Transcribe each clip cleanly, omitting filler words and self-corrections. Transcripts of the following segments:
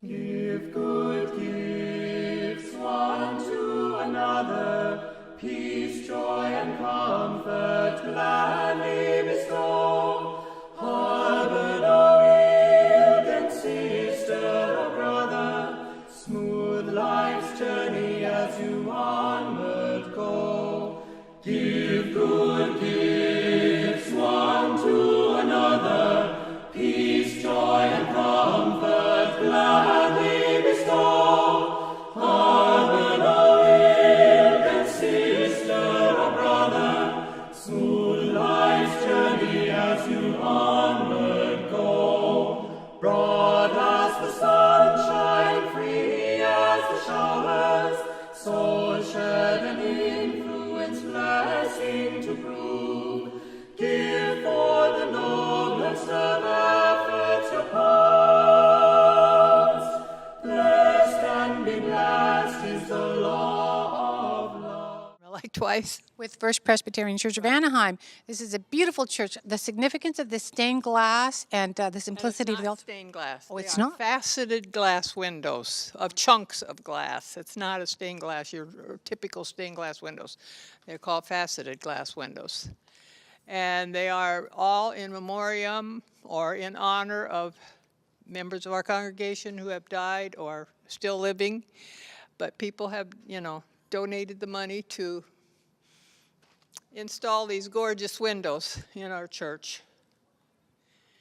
Give good gifts one to another, peace, joy, and comfort gladly bestow. Harbor no ill, then sister or brother, smooth life's journey as you onward go. Give good gifts one to another, peace, joy, and comfort gladly bestow. Harbor no ill, then sister or brother, smooth life's journey as you onward go. Broad as the sunshine, free as the showers, so shed an influence, blessing to prove. Give for the noblest of efforts your parts. Blessed and be blessed is the law of love. Like twice. With First Presbyterian Church of Anaheim. This is a beautiful church. The significance of the stained glass and the simplicity of the It's not altar. stained glass. Oh, it's They are not? faceted glass windows of chunks of glass. It's not a stained glass, your typical stained glass windows. They're called faceted glass windows. And they are all in memoriam or in honor of members of our congregation who have died or still living. But people have, donated the money to install these gorgeous windows in our church.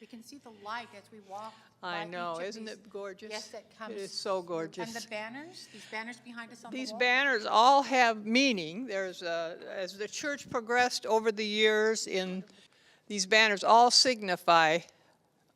We can see the light as we walk. I by know, each of isn't these- it gorgeous? Yes, that comes. It is so gorgeous. And the banners, these banners behind us on These the wall. banners all have meaning. There's as the church progressed over the years, these banners all signify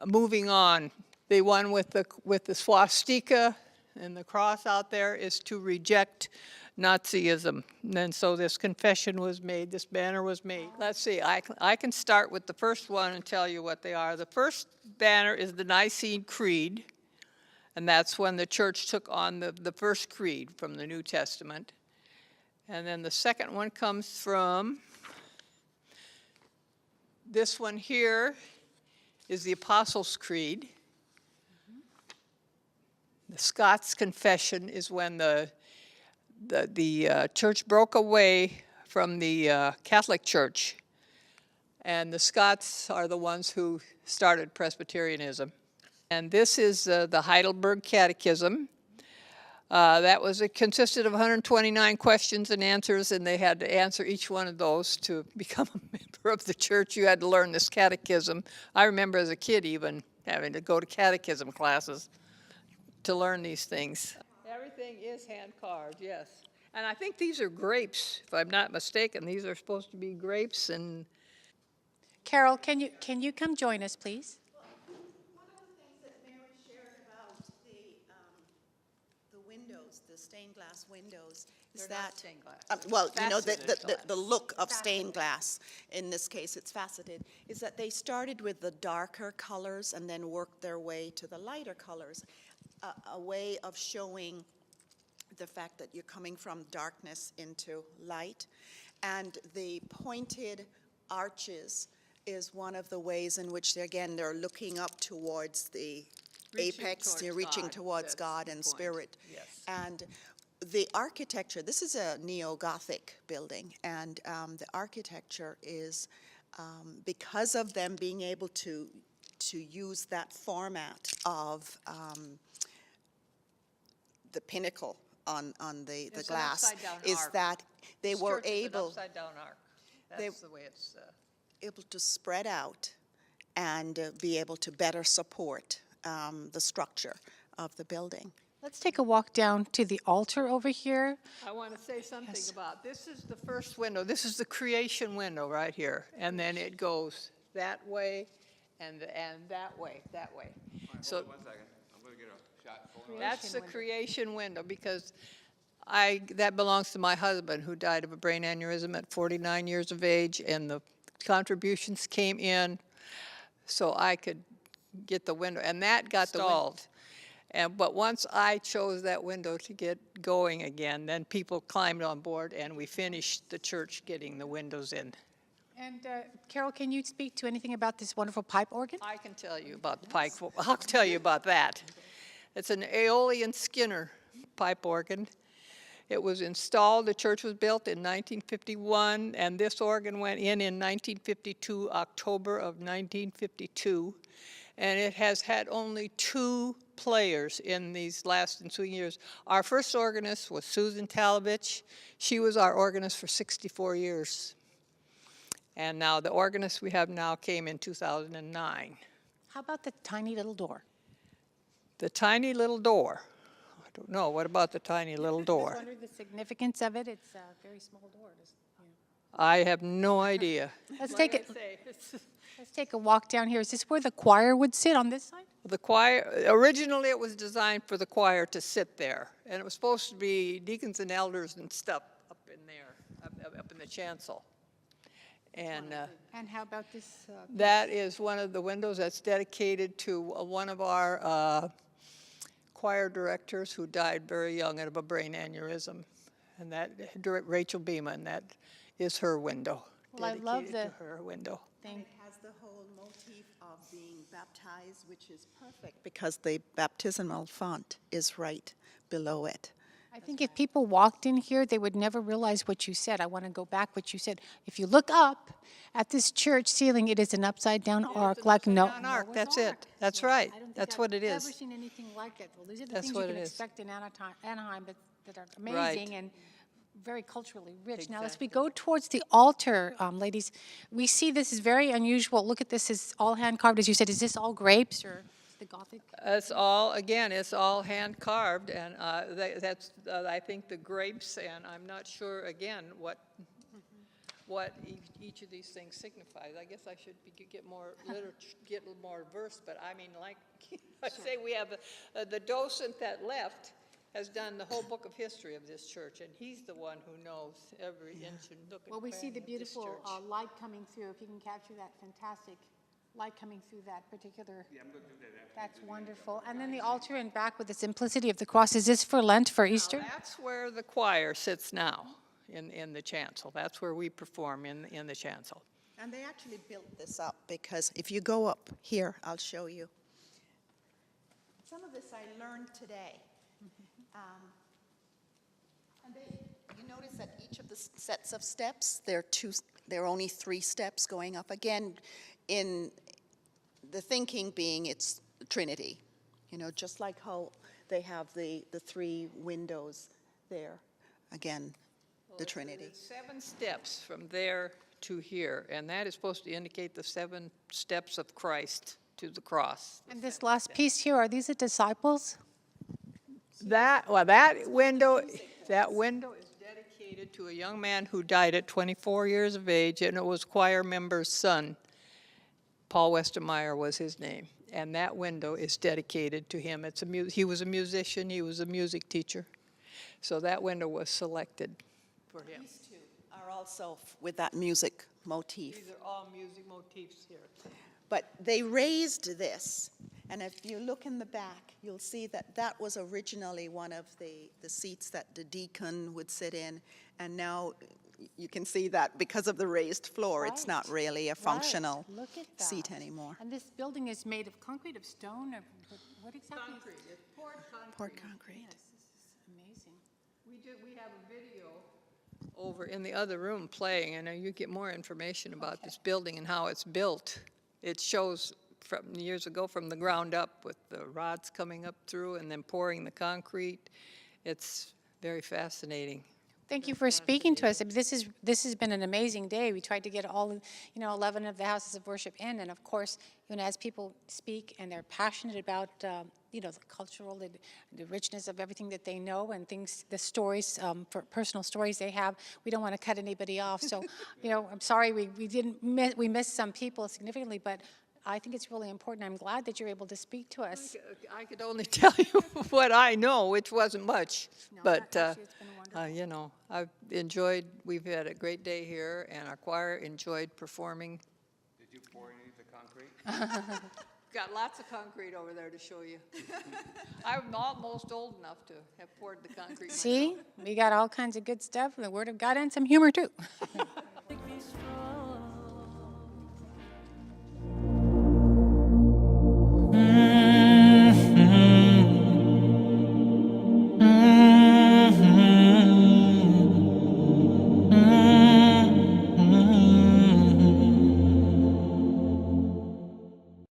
moving on. The one with the swastika and the cross out there is to reject Nazism. And so this confession was made, this banner was made. Let's see, I can start with the first one and tell you what they are. The first banner is the Nicene Creed, and that's when the church took on the first creed from the New Testament. And then the second one comes from, this one here is the Apostles' Creed. The Scots Confession is when the church broke away from the Catholic Church, and the Scots are the ones who started Presbyterianism. And this is the Heidelberg Catechism. It consisted of 129 questions and answers, and they had to answer each one of those to become a member of the church. You had to learn this catechism. I remember as a kid even having to go to catechism classes to learn these things. Everything is hand-carved, yes. And I think these are grapes, if I'm not mistaken. These are supposed to be grapes and... Carol, can you come join us, please? One of the things that Mary shared about the windows, the stained glass windows, is They're not that stained glass. The look of stained glass. In this case, it's faceted. Is that they started with the darker colors and then worked their way to the lighter colors, a way of showing the fact that you're coming from darkness into light, and the pointed arches is one of the ways in which, they're looking up towards the apex, they're reaching towards God and Spirit. Yes. And the architecture, this is a neo-Gothic building, and the architecture is, because of them being able to use that format of the pinnacle on the It's an glass, upside-down is arc. that they This were church is an able upside-down arc. That's the way it's... to spread out and be able to better support the structure of the building. Let's take a walk down to the altar over here. I want to say something about, this is the first window. This is the creation window right here. And then it goes that way and that way. So Hold on 1 second. I'm going to get a shot. Hold on. that's the creation window, because that belongs to my husband, who died of a brain aneurysm at 49 years of age, and the contributions came in so I could get the window, and that got installed. But once I chose that window to get going again, then people climbed on board, and we finished the church getting the windows in. And Carol, can you speak to anything about this wonderful pipe organ? I can tell you about the pipe. I'll tell you about that. It's an Aeolian Skinner pipe organ. It was installed, the church was built in 1951, and this organ went in 1952, October of 1952. And it has had only 2 players in these last ensuing years. Our first organist was Susan Talovich. She was our organist for 64 years. And now the organist we have now came in 2009. How about the tiny little door? The tiny little door. I don't know. What about the tiny little I door? wonder the significance of it. It's a very small door. I have no idea. Let's take it. Let's take a walk down here. Is this where the choir would sit on this side? The choir, originally it was designed for the choir to sit there. And it was supposed to be deacons and elders and stuff up in there, up in the chancel. And how about this? that is one of the windows that's dedicated to one of our choir directors who died very young of a brain aneurysm. And that, Rachel Beeman, that is her window. Well, I love dedicated to her window. And it has the whole motif of being baptized, which is perfect because the baptismal font is right below it. I think if people walked in here, they would never realize what you said. I want to go back what you said. If you look up at this church ceiling, it is an upside-down arc, like no Arc, that's Noah's Ark. it. That's right. I don't think That's I've what it ever is. seen anything like it. Well, these are the That's things you what can it is. expect in Anaheim, but that are Right. amazing and very culturally rich. Now, as we Exactly. go towards the altar, ladies, we see this is very unusual. Look at this; it's all hand carved, as you said. Is this all grapes or the Gothic? It's all, again, it's all hand carved, and that's, I think, the grapes, and I'm not sure, again, what each of these things signifies. I guess I should get more literature, get a little more versed, but I mean, like I say, we have the docent that left has done the whole book of history of this church, and he's the one who knows every inch and nook and Well, we see cranny the of this beautiful church. light coming through. If you can capture that fantastic light coming through that particular. Yeah, I'm going to do that. That's wonderful. And then the altar in back with the simplicity of the cross. Is this for Lent, for Easter? That's where the choir sits now, in the chancel. That's where we perform, in the chancel. And they actually built this up because if you go up here, I'll show you. Some of this I learned today. And you notice that each of the sets of steps, there are only 3 steps going up. Again, in the thinking being it's Trinity, just like how they have the 3 windows there. Again, the Trinity. It's 7 steps from there to here, and that is supposed to indicate the 7 steps of Christ to the cross. And this last piece here, are these the disciples? That window is dedicated to a young man who died at 24 years of age, and it was choir member's son. Paul Westermeyer was his name, and that window is dedicated to him. He was a musician, he was a music teacher, so that window was selected for him. These 2 are also with that music motif. These are all music motifs here. But they raised this, and if you look in the back, you'll see that that was originally one of the seats that the deacon would sit in, and now you can see that because of the raised floor, it's not Right. really a functional Right. Look at that. seat anymore. And this building is made of concrete, of stone, or what exactly? Concrete, it's poured concrete. Poured concrete. Yes, this is amazing. We have a video over in the other room playing, and you get more information about this building and how it's built. It shows from years ago from the ground up with the rods coming up through and then pouring the concrete. It's very fascinating. Thank you for speaking to us. This has been an amazing day. We tried to get all, 11 of the houses of worship in, and of course, as people speak and they're passionate about, the cultural, the richness of everything that they know and things, the stories, personal stories they have. We don't want to cut anybody off. So, I'm sorry we missed some people significantly, but I think it's really important. I'm glad that you're able to speak to us. I could only tell you what I know, which wasn't much, No, but actually, it's been wonderful. I've enjoyed. We've had a great day here, and our choir enjoyed performing. Did you pour any of the concrete? Got lots of concrete over there to show you. I'm almost old enough to have poured the concrete. See, we got all kinds of good stuff, the Word of God, and some humor too. Make me strong.